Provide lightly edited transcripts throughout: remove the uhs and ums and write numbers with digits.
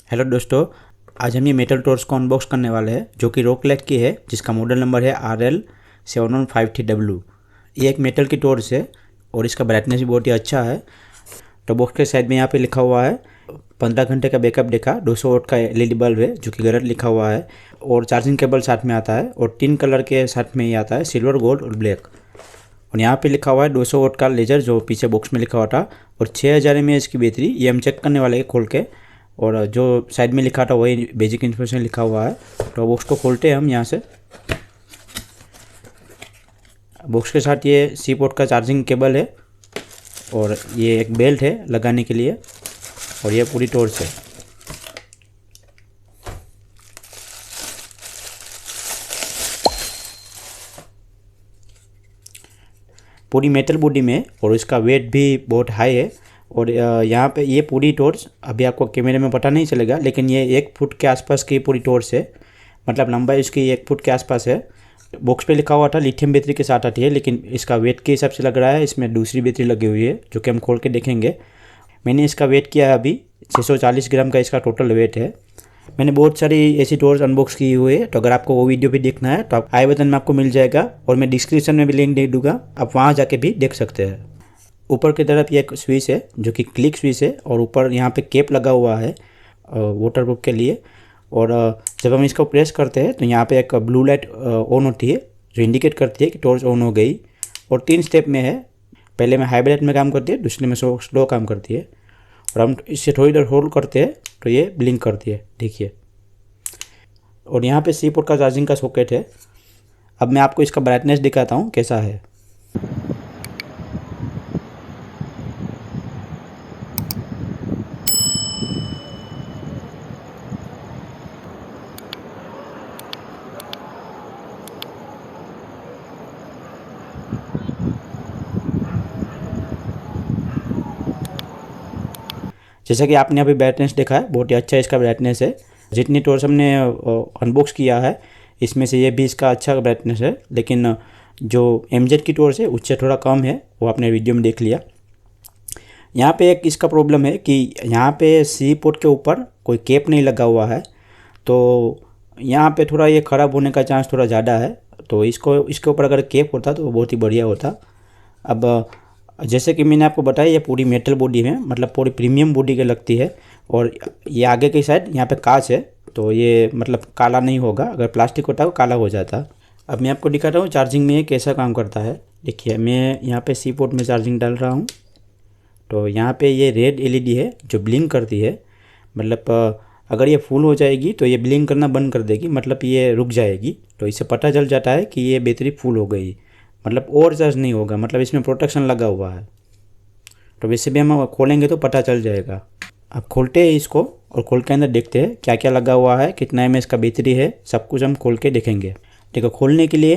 Hello दोस्तों, आज हम ये मेटल टॉर्च को अनबॉक्स करने वाले हैं जो कि रोकलेट की है, जिसका मॉडल नंबर है RL7153W। ये एक मेटल की टॉर्च है और इसका ब्राइटनेस भी बहुत ही अच्छा है। तो बॉक्स के साइड में यहाँ पे लिखा हुआ है 15 घंटे का बैकअप देखा, 200 वाट का LED बल्ब है जो कि गलत लिखा हुआ है, और चार्जिंग केबल साथ में आता है और 3 कलर के साथ में ही आता है, सिल्वर, गोल्ड और ब्लैक। और यहाँ पे लिखा हुआ है 200 वाट का लेजर जो पीछे बॉक्स में लिखा हुआ था, और 6000 mAh की बैटरी। ये हम चेक करने वाले हैं खोल के, और जो साइड में लिखा था वही बेसिक इन्फॉर्मेशन लिखा हुआ है। तो बॉक्स को खोलते हैं हम यहाँ से। बॉक्स के साथ ये C पोर्ट का चार्जिंग केबल है और ये एक बेल्ट है लगाने के लिए, और ये पूरी टॉर्च है। पूरी मेटल बॉडी में, और इसका वेट भी बहुत हाई है। और यहाँ पे ये पूरी टॉर्च अभी आपको कैमरे में पता नहीं चलेगा, लेकिन ये 1 फुट के आसपास की पूरी टॉर्च है, मतलब लंबाई इसकी 1 फुट के आसपास है। बॉक्स पे लिखा हुआ था लिथियम बैटरी के साथ आती है, लेकिन इसका वेट के हिसाब से लग रहा है इसमें दूसरी बैटरी लगी हुई है, जो कि हम खोल के देखेंगे। मैंने इसका वेट किया है अभी, 640 ग्राम का इसका टोटल वेट है। मैंने बहुत सारी ऐसी टॉर्च अनबॉक्स की हुई है, तो अगर आपको वो वीडियो भी देखना है तो आप आई बटन में आपको मिल जाएगा, और मैं डिस्क्रिप्शन में भी लिंक दे दूँगा, आप वहाँ जाके भी देख सकते हैं। ऊपर की तरफ ये एक स्विच है जो कि क्लिक स्विच है, और ऊपर यहाँ पे कैप लगा हुआ है वाटरप्रूफ के लिए। और जब हम इसको प्रेस करते हैं तो यहाँ पे एक ब्लू लाइट ऑन होती है जो इंडिकेट करती है कि टॉर्च ऑन हो गई। और 3 स्टेप में है, पहले में हाई ब्राइट में काम करती है, दूसरे में स्लो काम करती है। और हम इससे थोड़ी देर होल्ड करते हैं तो ये ब्लिंक करती है, देखिए। और यहाँ पे C पोर्ट का चार्जिंग का सॉकेट है। अब मैं आपको इसका ब्राइटनेस दिखाता हूँ कैसा है। जैसा कि आपने अभी ब्राइटनेस देखा है, बहुत ही अच्छा इसका ब्राइटनेस है। जितनी टॉर्च हमने अनबॉक्स किया है इसमें से ये भी इसका अच्छा ब्राइटनेस है, लेकिन जो MZ की टॉर्च है उससे थोड़ा कम है, वो आपने वीडियो में देख लिया। यहाँ पे एक इसका प्रॉब्लम है कि यहाँ पे C पोर्ट के ऊपर कोई कैप नहीं लगा हुआ है, तो यहाँ पे थोड़ा ये ख़राब होने का चांस थोड़ा ज़्यादा है। तो इसके ऊपर अगर कैप होता तो बहुत ही बढ़िया होता। अब जैसे कि मैंने आपको बताया, ये पूरी मेटल बॉडी है, मतलब पूरी प्रीमियम बॉडी के लगती है। और ये आगे की साइड यहाँ पे कांच है, तो ये मतलब काला नहीं होगा, अगर प्लास्टिक होता तो काला हो जाता। अब मैं आपको दिखाता हूँ चार्जिंग में ये कैसा काम करता है। देखिए, मैं यहाँ पे C पोर्ट में चार्जिंग डाल रहा हूँ, तो यहाँ पे ये रेड LED है जो ब्लिंक करती है। मतलब अगर ये फुल हो जाएगी तो ये ब्लिंक करना बंद कर देगी, मतलब ये रुक जाएगी। तो इससे पता चल जाता है कि ये बैटरी फुल हो गई, मतलब और चार्ज नहीं होगा, मतलब इसमें प्रोटेक्शन लगा हुआ है। तो वैसे भी हम खोलेंगे तो पता चल जाएगा। अब खोलते हैं इसको और खोल के अंदर देखते हैं क्या क्या लगा हुआ है, कितना mAh का बैटरी है, सब कुछ हम खोल के देखेंगे। देखो, खोलने के लिए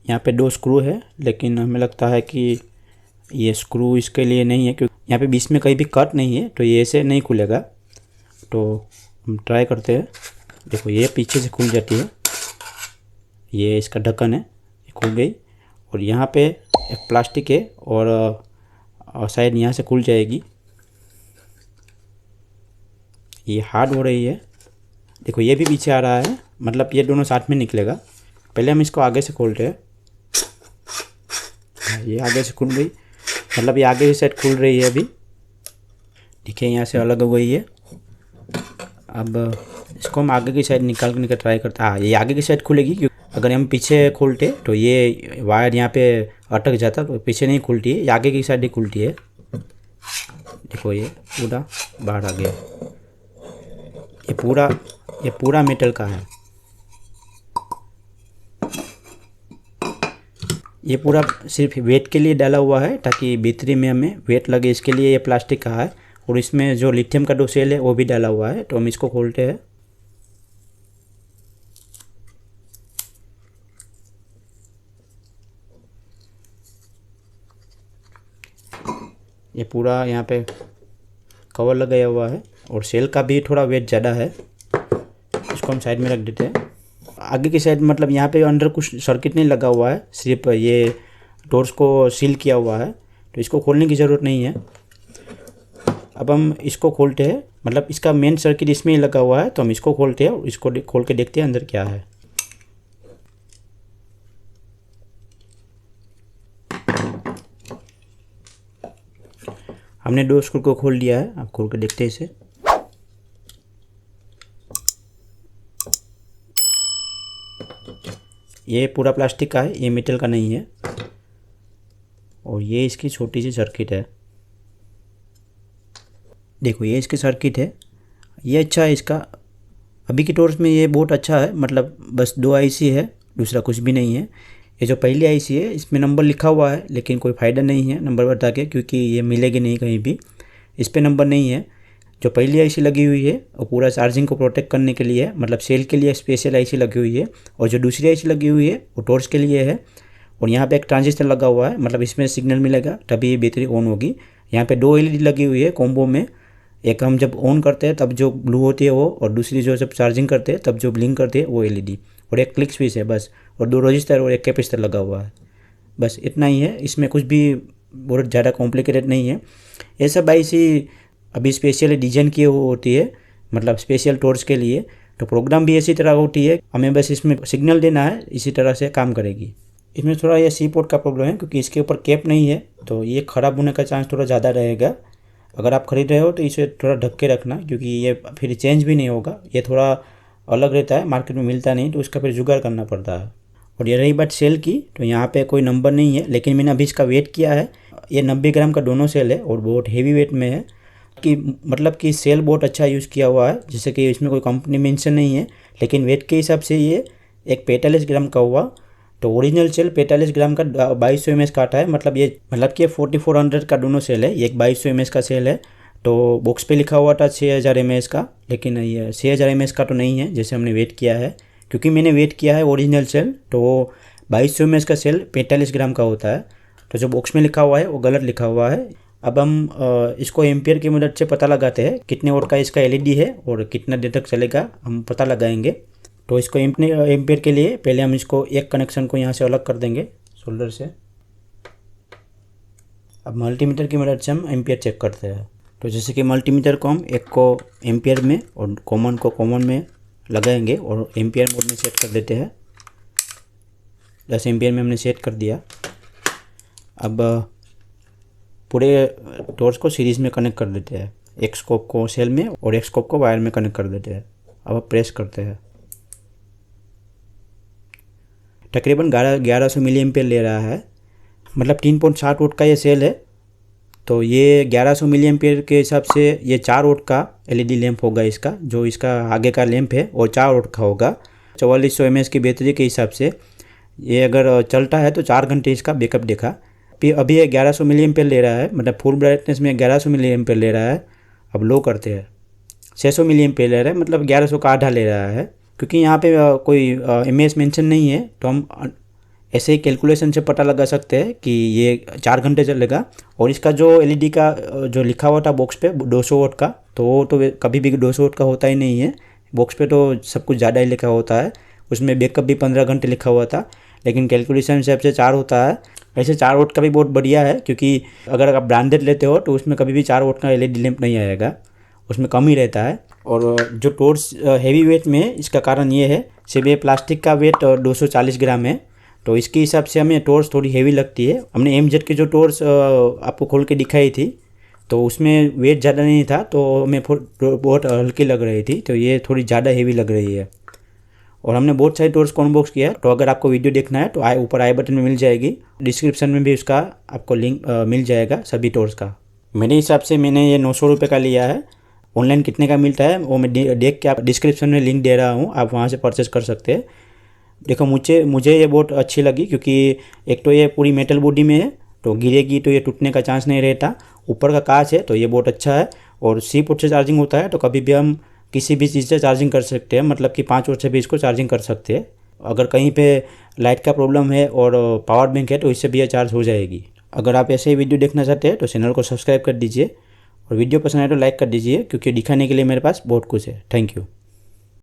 यहाँ पे 2 स्क्रू है, लेकिन हमें लगता है कि ये स्क्रू इसके लिए नहीं है, क्योंकि यहाँ पे बीच में कहीं भी कट नहीं है, तो ये ऐसे नहीं खुलेगा। तो हम ट्राई करते हैं। देखो, ये पीछे से खुल जाती है, ये इसका ढक्कन है, ये खुल गई। और यहाँ पे एक प्लास्टिक है, और शायद यहाँ से खुल जाएगी। ये हार्ड हो रही है, देखो ये भी पीछे आ रहा है, मतलब ये दोनों साथ में निकलेगा। पहले हम इसको आगे से खोलते हैं। ये आगे से खुल गई, मतलब ये आगे की साइड खुल रही है अभी। देखिए, यहाँ से अलग हो गई है। अब इसको हम आगे की साइड निकालने का ट्राई करते हैं। हाँ, ये आगे की साइड खुलेगी, क्योंकि अगर हम पीछे खोलते तो ये वायर यहाँ पे अटक जाता, तो पीछे नहीं खुलती है, ये आगे की साइड ही खुलती है। देखो, ये पूरा बाहर आ गया। ये पूरा मेटल का है। ये पूरा सिर्फ वेट के लिए डाला हुआ है, ताकि बैटरी में हमें वेट लगे, इसके लिए ये प्लास्टिक का है। और इसमें जो लिथियम का दो सेल है वो भी डाला हुआ है। तो हम इसको खोलते हैं। ये पूरा यहाँ पे कवर लगाया हुआ है और सेल का भी थोड़ा वेट ज़्यादा है। इसको हम साइड में रख देते हैं। आगे की साइड मतलब यहाँ पे अंदर कुछ सर्किट नहीं लगा हुआ है, सिर्फ ये डोर्स को सील किया हुआ है, तो इसको खोलने की ज़रूरत नहीं है। अब हम इसको खोलते हैं, मतलब इसका मेन सर्किट इसमें ही लगा हुआ है, तो हम इसको खोलते हैं और इसको खोल के देखते हैं अंदर क्या है। हमने दो स्क्रू को खोल दिया है, अब खोल के देखते हैं इसे। ये पूरा प्लास्टिक का है, ये मेटल का नहीं है। और ये इसकी छोटी सी सर्किट है। देखो ये इसकी सर्किट है, ये अच्छा है इसका। अभी की टॉर्च में ये बहुत अच्छा है, मतलब बस 2 आईसी है, दूसरा कुछ भी नहीं है। ये जो पहली आईसी है इसमें नंबर लिखा हुआ है, लेकिन कोई फ़ायदा नहीं है नंबर बता के, क्योंकि ये मिलेगी नहीं कहीं भी, इस पर नंबर नहीं है। जो पहली आईसी लगी हुई है वो पूरा चार्जिंग को प्रोटेक्ट करने के लिए, मतलब सेल के लिए स्पेशल आईसी लगी हुई है। और जो दूसरी आईसी लगी हुई है वो टॉर्च के लिए है। और यहाँ पे एक ट्रांजिस्टर लगा हुआ है, मतलब इसमें सिग्नल मिलेगा तभी ये बैटरी ऑन होगी। यहाँ पे 2 एलईडी लगी हुई है कॉम्बो में, एक हम जब ऑन करते हैं तब जो ब्लू होती है वो, और दूसरी जो जब चार्जिंग करते हैं तब जो ब्लिंक करती है वो एलईडी। और एक क्लिक स्विच है बस, और 2 रजिस्टर और एक कैपेसिटर लगा हुआ है, बस इतना ही है। इसमें कुछ भी बहुत ज़्यादा कॉम्प्लिकेटेड नहीं है। ये सब आईसी अभी स्पेशली डिज़ाइन की होती है, मतलब स्पेशल टॉर्च के लिए। तो प्रोग्राम भी इसी तरह होती है, हमें बस इसमें सिग्नल देना है, इसी तरह से काम करेगी। इसमें थोड़ा ये सी पोर्ट का प्रॉब्लम है, क्योंकि इसके ऊपर कैप नहीं है, तो ये ख़राब होने का चांस थोड़ा ज़्यादा रहेगा। अगर आप ख़रीद रहे हो तो इसे थोड़ा ढक के रखना, क्योंकि ये फिर चेंज भी नहीं होगा। ये थोड़ा अलग रहता है, मार्केट में मिलता नहीं, तो इसका फिर जुगाड़ करना पड़ता है। और ये रही बात सेल की, तो यहाँ पे कोई नंबर नहीं है, लेकिन मैंने अभी इसका वेट किया है। ये 90 ग्राम का दोनों सेल है और बहुत हेवी वेट में है, कि मतलब कि सेल बहुत अच्छा यूज़ किया हुआ है, जैसे कि इसमें कोई कंपनी मेंशन नहीं है। लेकिन वेट के हिसाब से ये एक 45 ग्राम का हुआ। तो ओरिजिनल सेल 45 ग्राम का 2200 mAh का आता है, मतलब कि 4400 का दोनों सेल है। ये एक 2200 mAh का सेल है। तो बॉक्स पे लिखा हुआ था 6000 mAh का, लेकिन ये 6000 mAh का तो नहीं है जैसे हमने वेट किया है, क्योंकि मैंने वेट किया है ओरिजिनल सेल, तो वो 2200 mAh का सेल 45 ग्राम का होता है। तो जो बॉक्स में लिखा हुआ है वो गलत लिखा हुआ है। अब हम इसको एम्पियर की मदद से पता लगाते हैं, कितने वोल्ट का इसका एलईडी है और कितना देर तक चलेगा हम पता लगाएंगे। तो इसको एम्पियर के लिए पहले हम इसको एक कनेक्शन को यहाँ से अलग कर देंगे सोल्डर से। अब मल्टीमीटर की मदद से हम एम्पियर चेक करते हैं। तो जैसे कि मल्टीमीटर को हम एक को एम्पियर में और कॉमन को कॉमन में लगाएंगे और एम्पियर मोड में सेट कर देते हैं। 10 एम्पियर में हमने सेट कर दिया। अब पूरे टॉर्च को सीरीज़ में कनेक्ट कर देते हैं, एक स्कोप को सेल में और एक स्कोप को वायर में कनेक्ट कर देते हैं। अब प्रेस करते हैं। तकरीबन 1100 मिली एम्पियर ले रहा है, मतलब 3.7 वोल्ट का ये सेल है। तो ये 1100 मिली एम्पियर के हिसाब से ये 4 वोल्ट का एलईडी लैंप होगा इसका, जो इसका आगे का लैंप है वो 4 वोल्ट का होगा। 4400 mAh की बैटरी के हिसाब से ये अगर चलता है तो 4 घंटे इसका बैकअप देखा। अभी ये 1100 मिली एम्पियर ले रहा है, मतलब फुल ब्राइटनेस में 1100 मिली एम्पियर ले रहा है। अब लो करते हैं, 600 मिली एम्पियर ले रहा है, मतलब 1100 का आधा ले रहा है। क्योंकि यहाँ पे कोई एमएएच मेंशन नहीं है, तो हम ऐसे ही कैलकुलेशन से पता लगा सकते हैं कि ये 4 घंटे चलेगा। और इसका जो एलईडी का जो लिखा हुआ था बॉक्स पे 200 वाट का, तो वो तो कभी भी 200 वाट का होता ही नहीं है। बॉक्स पे तो सब कुछ ज़्यादा ही लिखा होता है, उसमें बैकअप भी 15 घंटे लिखा हुआ था, लेकिन कैलकुलेशन हिसाब से 4 होता है। वैसे 4 वोट का भी बहुत बढ़िया है, क्योंकि अगर आप ब्रांडेड लेते हो तो उसमें कभी भी 4 वोट का एलईडी लैंप नहीं आएगा, उसमें कम ही रहता है। और जो टॉर्च हेवी वेट में इसका कारण ये है, सिर्फ ये प्लास्टिक का वेट 240 ग्राम है, तो इसके हिसाब से हमें टॉर्च थोड़ी हेवी लगती है। हमने एमजेड की जो टॉर्च आपको खोल के दिखाई थी, तो उसमें वेट ज़्यादा नहीं था, तो हमें बहुत हल्की लग रही थी, तो ये थोड़ी ज़्यादा हेवी लग रही है। और हमने बहुत सारी टॉर्च को अनबॉक्स किया, तो अगर आपको वीडियो देखना है तो ऊपर आई बटन में मिल जाएगी, डिस्क्रिप्शन में भी उसका आपको लिंक मिल जाएगा सभी टॉर्च का। मेरे हिसाब से मैंने ये 900 रुपये का लिया है। ऑनलाइन कितने का मिलता है वो मैं देख के आप डिस्क्रिप्शन में लिंक दे रहा हूँ, आप वहाँ से परचेस कर सकते हैं। देखो मुझे ये बहुत अच्छी लगी, क्योंकि एक तो ये पूरी मेटल बॉडी में है, तो गिरेगी तो ये टूटने का चांस नहीं रहता। ऊपर का कांच है तो ये बहुत अच्छा है, और सी पोर्ट से चार्जिंग होता है तो कभी भी हम किसी भी चीज़ से चार्जिंग कर सकते हैं, मतलब कि 5 वोल्ट से भी इसको चार्जिंग कर सकते हैं। अगर कहीं पे लाइट का प्रॉब्लम है और पावर बैंक है तो इससे भी ये चार्ज हो जाएगी। अगर आप ऐसे ही वीडियो देखना चाहते हैं तो चैनल को सब्सक्राइब कर दीजिए और वीडियो पसंद आए तो लाइक कर दीजिए, क्योंकि दिखाने के लिए मेरे पास बहुत कुछ है। Thank you.